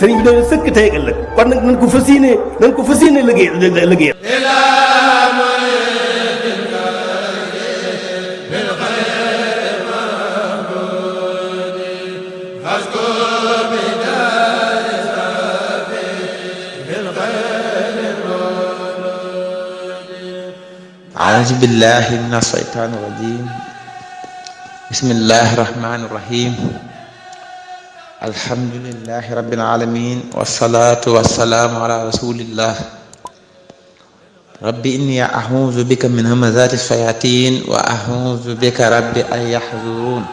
sëriñ bi doon sëkk tey ëllëg kon nag nañ ko fas yéene liggéey أعوذ بالله من الشيطان الرجيم بسم الله الرحمن الرحيم الحمد لله رب العالمين والصلاة والسلام على رسول الله رب إني أعوذ بك من همزات الشياطين وأعوذ بك رب أن يحضرون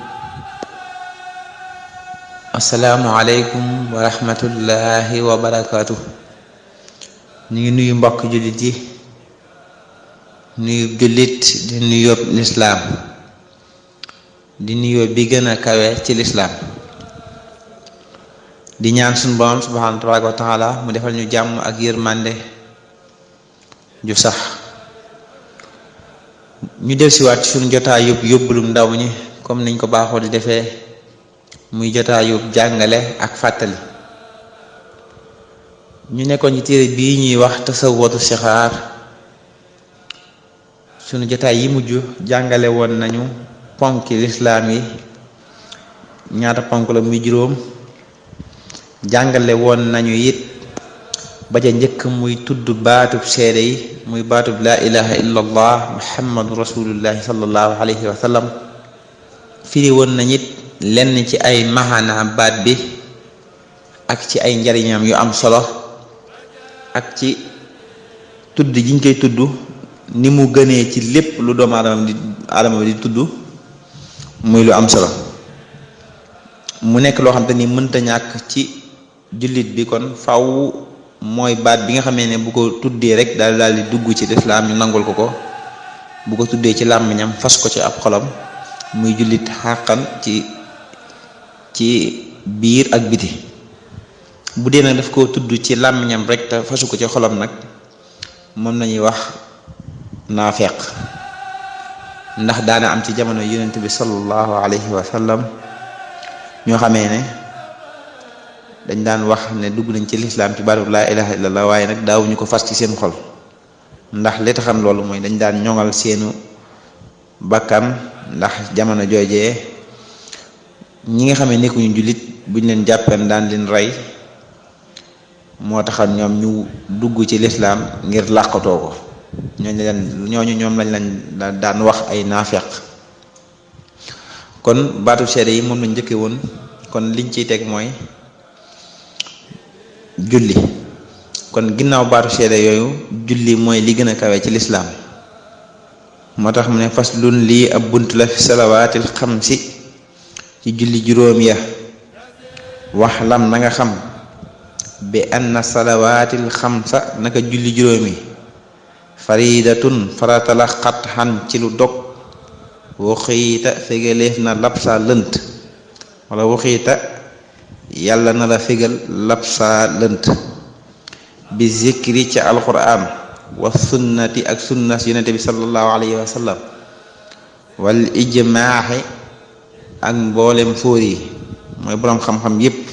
السلام عليكم ورحمة الله وبركاته ñu ngi nuyu mbokk jullit yi nuyu jullit di nuyoo lislaam di nuyoo bi gën a kawe ci lislaam di ñaan suñu Boroom subhaanahu wa taala mu defal ñu jàmm ak yërmande ju sax ñu del siwaat ci suñu jotaay yóbbulum ndaw ñi comme niñ ko baaxoo di defee muy jotaay jàngale ak fàttali ñu nekkoon ci téere bii ñuy wax tasawwudu sixaar sunu jotaay yi mujj jàngale woon nañu ponki lislaam yi ñaata ponk la muy juróom jàngale woon nañu it ba ca njëkk muy tudd baatub seede yi muy baatub laa ilaha illa allah muhammadu rasulullahi sallallahu alayhi wa sallam firi woon nañ it lenn ci ay maxana baat bi ak ci ay njariñam yu am solo ak ci tudd giñ koy tudd ni mu gënee ci lépp lu doomu aadama di tudd muy lu am solo mu nekk loo xam te ni mënta ñàkk ci jullit bi kon faw mooy baat bi nga xamee ne bu ko tuddee rek daal di dugg ci lislaam ñu nangul ko bu ko tuddee ci làmmiñam fas ko ci ab xolam muy jullit xàqan ci biir ak biti bu dee nag daf ko tudd ci làmmiñam rek te fasu ko ci xolam nag moom lañuy wax naafeq ndax daana am ci jamono yonent bi sallallahu alayhi wa sallam ñoo xamee ne dañ daan wax ne dugg nañ ci lislaam ci baatu laa ilaha illallah waaye nag daawuñu ko fas ci seen xol ndax li taxam loolu mooy dañ daan ñoŋal seenu bakkan ndax jamono joojee ñi nga xamee nekkuñu jullit buñ leen jàppeen daan leen rey moo taxam ñoom ñu dugg ci lislaam ngir làqatoo ko ñooñu ñoom lañ daan wax ay naafeq kon baatu seede yi moom lañ njëkke woon kon liñ ciy teg mooy julli kon ginnaaw baatu seede yooyu julli mooy li gën a kawe ci lislaam moo tax mu ne faslun lii ab bunt la fi salawaatil xamsi ci julli juróom ya wax lam na nga xam bi anna salawaatil xamsa naka julli juróomi faridatun faratala xat xan ci lu dog waxiita fegaleef na labsa lënt wala waxiita yàlla na la fegal labsa lënt bi zikri ca alquran wa sunnati ak sunnas yonente bi sallallahu alayhi wa sallam wal ijmaaxi ak mboolem fóor yi mooy boroom xam-xam yépp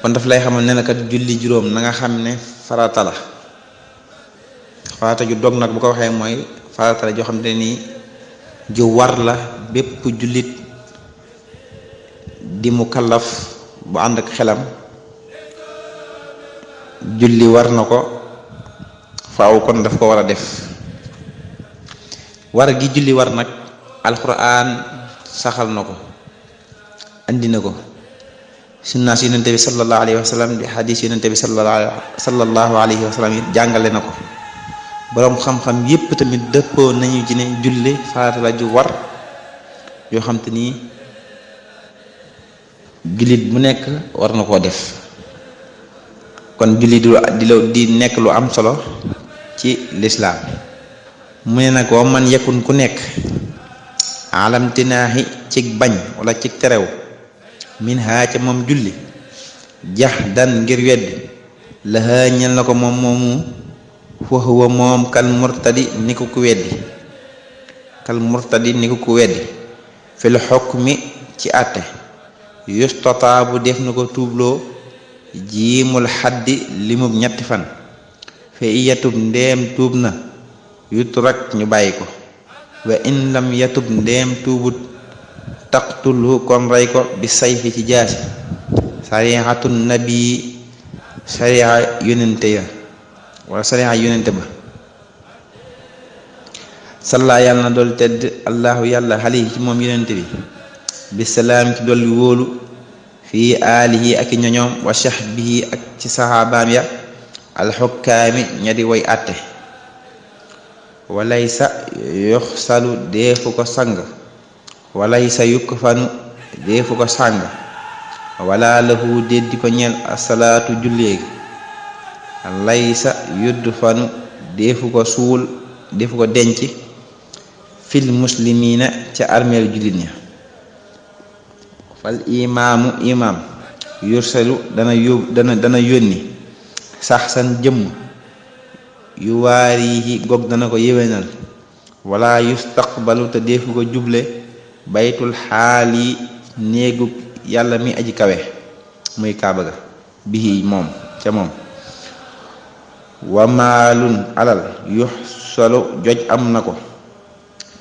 kon daf lay xamal ne na kat julli juróom na nga xam ne farata la farata ju dog nag bu ko waxee mooy farata la joo xam ne nii ju war la bépp jullit di mu kallaf bu ànd ak xelam julli war na ko faaw kon daf ko war a def war gi julli war nag alquran saxal na ko andi na ko sunnaas yonente bi sallallahu alayhi wa sallam di xadis yonente bi sallallahu alayhi wa sallam it jàngale na ko boroom xam-xam yépp tamit dëppoo nañu ci ne julli farata la ju war yoo xam te ni jullit bu nekk war na koo def kon julli di nekk lu am solo ci lislaam mu ne nag wa man yakun ku nekk alamtinaahi cig bañ wala cig terew min haa ca moom julli jax dan ngir weddi lahaa ñel na ko moom moomu fa huwa moom kal murtadi ni ko ku weddi fil hukmi ci àtte yustataabu def na ko tuubloo jiimul xaddi limub ñetti fan fa iyatub ndeem tuub na yutrak ñu bàyyi ko wa in lam yatub ndeem tuubut taqtulhu kon rey ko bi sayfi ci jaasi sarixatun nabi sarixa yonente ya wala sarixa yonente ba salla yàlla na dool tedd allahu yàlla xale ci moom yonente bi bisalaam ci dolli wóolu fii aalihi ak i ñoñoom wa sahbihi ak ci saxaabaam ya alxukkaami ña di way àtte walaysa yoxsalu deefu ko sang walaysa yukfanu deefu ko sang wala lahu déddi ko ñeel asalaatu julleegi laysa yudfanu deefu ko suul deefu ko denc fil muslimiina ca armeel jullit ña fal imaamu imaam yursalu dana yónni sax san jëmm yu waarihi gog dana ko yéwénal wala yustaqbalu te deefu ko juble baytul xaali néegub yàlla mi aji kawe muy kaaba ga bihi moom ca moom wa maalun alal yuxsalu joj am na ko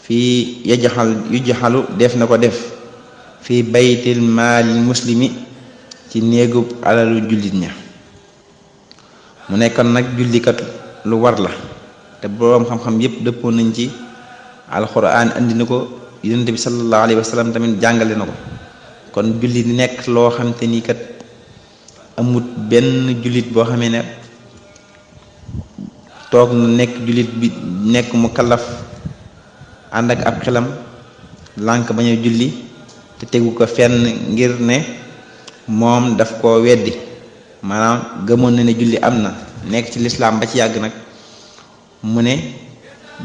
fii yujxalu def na ko def fii baytil maalil muslimi ci néegub alalu jullit ña mu nekkoon nag jullikat lu war la te boroom xam-xam yépp dëppoo nañ ci alxuraan andi na ko yonent bi sallallahu alayhi wa sallam tamit jàngale na ko kon julli nekk loo xam te ni kat amut benn jullit boo xamee ne toog na nekk jullit bi nekk mu kallaf ànd ak ab xelam lànk bañ a julli te tegu ko fenn ngir ne moom daf koo weddi maanaam gëmoon na ne julli am na nekk ci lislaam ba ci yàgg nag mu ne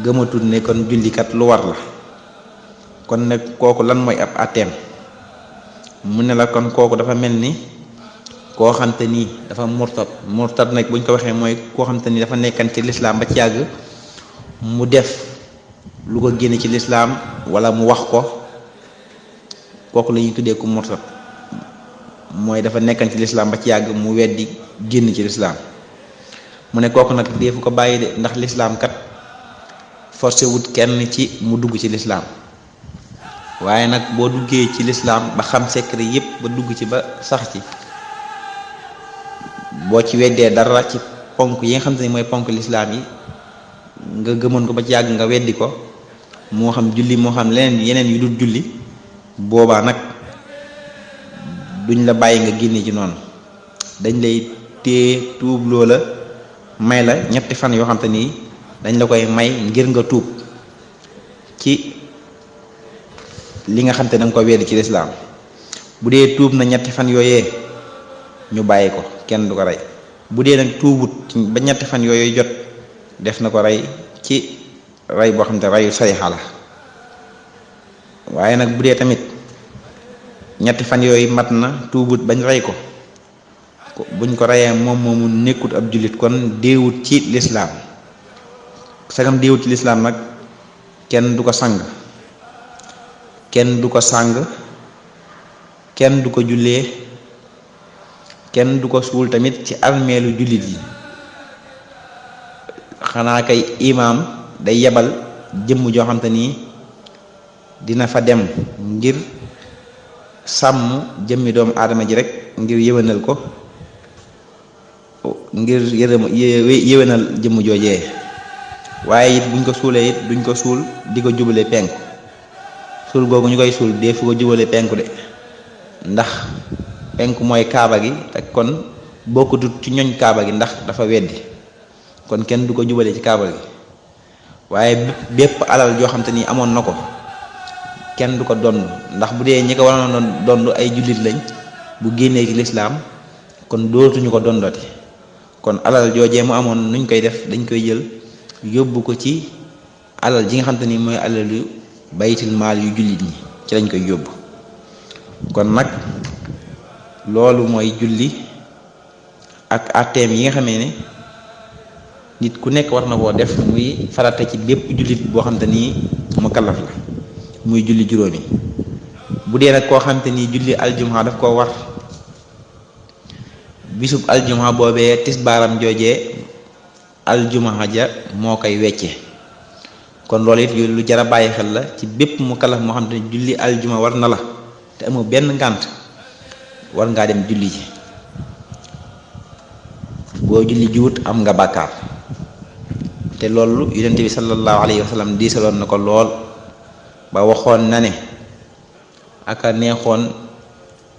gëmatul ne kon jullikat lu war la kon nag kooku lan mooy ab àtteem mu ne la kon kooku dafa mel ni koo xam te nii dafa murtad nag buñ ko waxee mooy koo xam te ni dafa nekkan ci lislaam ba ci yàgg mu def lu ko génne ci lislaam wala mu wax ko kooku la ñuy tuddee ku murtad mooy dafa nekkan ci lislaam ba ci yàgg mu weddi génn ci lislaam mu ne kooku nag deefu ko bàyyi de ndax lislaam kat forcé wut kenn ci mu dugg ci lislaam waaye nag boo duggee ci lislaam ba xam secret yépp ba dugg ci ba sax ci boo ci weddee dara ci ponk yi nga xam te ni mooy ponk lislaam yi nga gëmoon ko ba ci yàgg nga weddi ko moo xam julli moo xam leneen yeneen yu dul julli boobaa nag duñ la bàyyi nga génne ci noonu dañ lay téye tuub loola may la ñetti fan yoo xam te ni dañ la koy may ngir nga tuub ci li nga xam te danga ko weddi ci lislaam bu dee tuub na ñetti fan yooyee ñu bàyyi ko kenn du ko rey bu dee nag tuubut ba ñetti fan yooyu jot def na ko rey ci rey boo xam te reyu sarixa la waaye nag bu dee tamit ñetti fan yooyu mat na tuubut bañ rey ko buñ ko reyee moom moomu nekkut ab jullit kon déewut ci lislaam sagam déewut ci lislaam nag kenn du ko sang kenn du ko sàng kenn du ko jullee kenn du ko suul tamit ci armeelu jullit yi xanaa kay imaam day yebal jëmm joo xam te nii dina fa dem ngir sàmm jëmmi doomu aadama ji rek ngir yéwénal ko ngir yéwénal jëmm joojee waaye it buñ ko suulee it duñ ko suul di ko jubale penku suul googu ñu koy suul dee fu ko jubale penku de ndax penku mooy kaaba gi te kon bokkutut ci ñoñ kaaba gi ndax dafa weddi kon kenn du ko jubale ci kaaba gi waaye bépp alal joo xam te ni amoon na ko kenn du ko donn ndax bu dee ñi ko waroon a donn ay jullit lañ bu génnee ci lislaam kon dootuñu ko dondoti kon alal joojee mu amoon nuñ koy def dañ koy jël yóbbu ko ci alal ji nga xam te ni mooy alal yu baytil maal yu jullit ñi ci lañ koy yóbbu kon nag loolu mooy julli ak àtteem yi nga xamee ne nit ku nekk war na koo def muy farata ci bépp jullit boo xam te ni mu kallaf la muy julli juróomi bu dee nag koo xam te ni julli aljuma daf koo war bisub aljuma boobee tisbaaram joojee aljuma ja moo koy wecce kon loolu it lu jar a bàyyi xel la ci bépp mu kalaf moo xam te ni julli aljuma war na la te amoo benn ngànt war ngaa dem julli ji boo julli jiwut am nga bàkkaar te loolu yonent bi sallallahu alayhi wa sallam diisaloon na ko lool ba waxoon na ne aka neexoon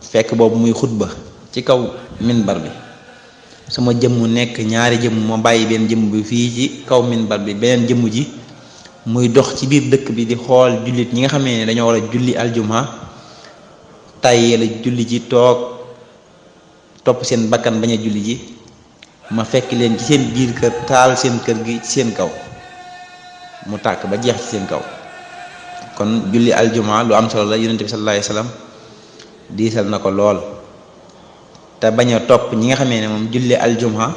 fekk boobu muy xutba ci kaw minbar bi sama jëmm nekk ñaari jëmm ma bàyyi benn jëmm bi fii ci kaw minbar bi beneen jëmm ji muy dox ci biir dëkk bi di xool jullit ñi nga xamee ne dañoo war a julli aljuma tàyyee la julli ji topp seen bakkan bañ a julli ji ma fekk leen ci seen biir kër taal seen kër gi ci seen kaw mu tàkk ba jeex ci seen kaw kon julli aljuma lu am solo la yonent bi sallallahu alayhi wasallam diisal na ko lool te bañ a topp ñi nga xamee ne moom julli aljuma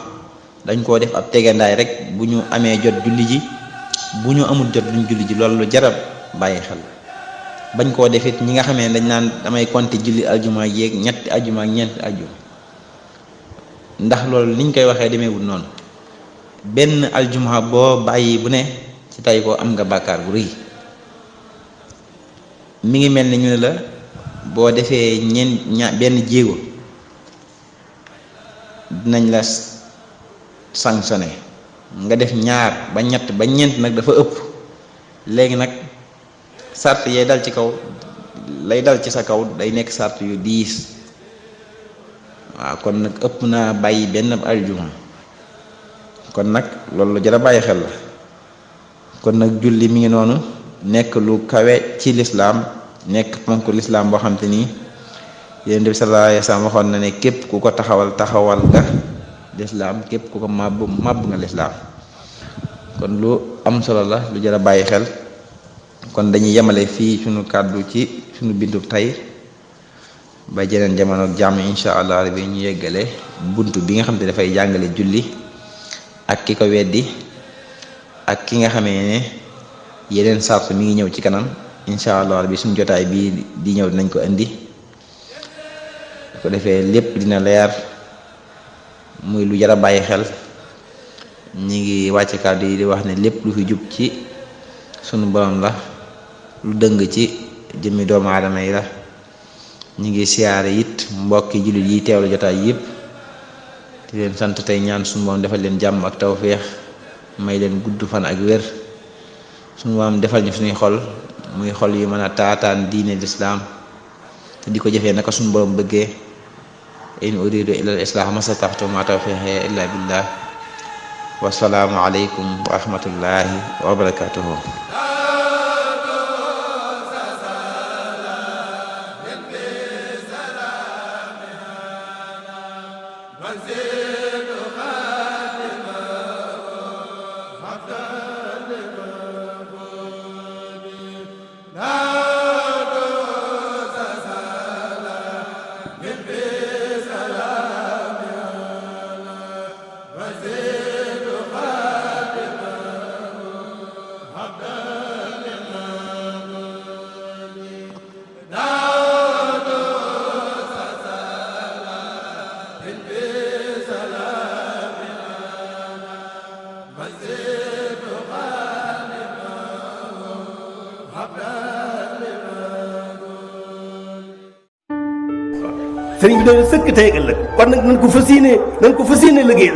dañ koo def ab tegandaay rek bu ñu amee jot julli ji bu ñu amul jot duñ julli ji loolu lu jarab bàyyi xel bañ koo defit ñi nga xamee ne dañ naan damay compter julli aljuma yéeg ñetti aljuma ak ñeenti aljuma ndax loolu niñ koy waxee demeewul noonu benn aljuma boo bàyyi bu ne ci tay ko am nga bàkkaar bu rëy mi ngi mel ni ñu ne la boo defee benn jéego dinañ la sanctionné nga def ñaar ba ñett ba ñeent nag dafa ëpp léegi nag sart yay dal ci kaw lay dal ci sa kaw day nekk sart yu diis waaw kon nag ëpp naa bàyyi benn aljuma kon nag loolu jar a bàyyi xel la kon nag julli mi ngi noonu nekk lu kawe ci lislaam nekk ponk lislaam boo xam te nii Yonent bi sallallahu alayhi wasallam waxoon na ne képp ku ko taxawal nga lislaam képp ku ko màbb nga lislaam kon lu am solo la lu jar a bàyyi xel kon dañuy yemale fii sunu kàddu ci sunu bindu tey ba jeneen jamono ak jàmm insha allah rabbi ñu yeggale buntu bi nga xam te dafay jàngale julli ak ki ko weddi ak ki nga xamee ne yeneen sartu mi ngi ñëw ci kanam insha allah rabbi suñu jotaay bii di ñëw dinañ ko indi ko defee lépp dina leer muy lu jar a bàyyi xel ñi ngi wàcc kàddu yi di wax ne lépp lu fi jub ci sunu borom la lu dëng ci jëmmi doomu aadama yi la ñi ngi siyaare it mbokki jullit yi teewlu jotaay yëpp di leen sant tey ñaan sunu borom defal leen jàmm ak tawféex may leen gudd fan ak wér sunu borom defal ñu suñuy xol muy xol yu mën a taataan diine lislaam te di ko jëfee naka sunu borom bëggee in uridu illa al islah ma stata'tu ma tawfiqi illa billah wasalaamu aleykum wa rahmatullahi wa barakatuhu sëriñ bi doon sëkk tey ëllëg kon nag nañ ko fas yéene liggéey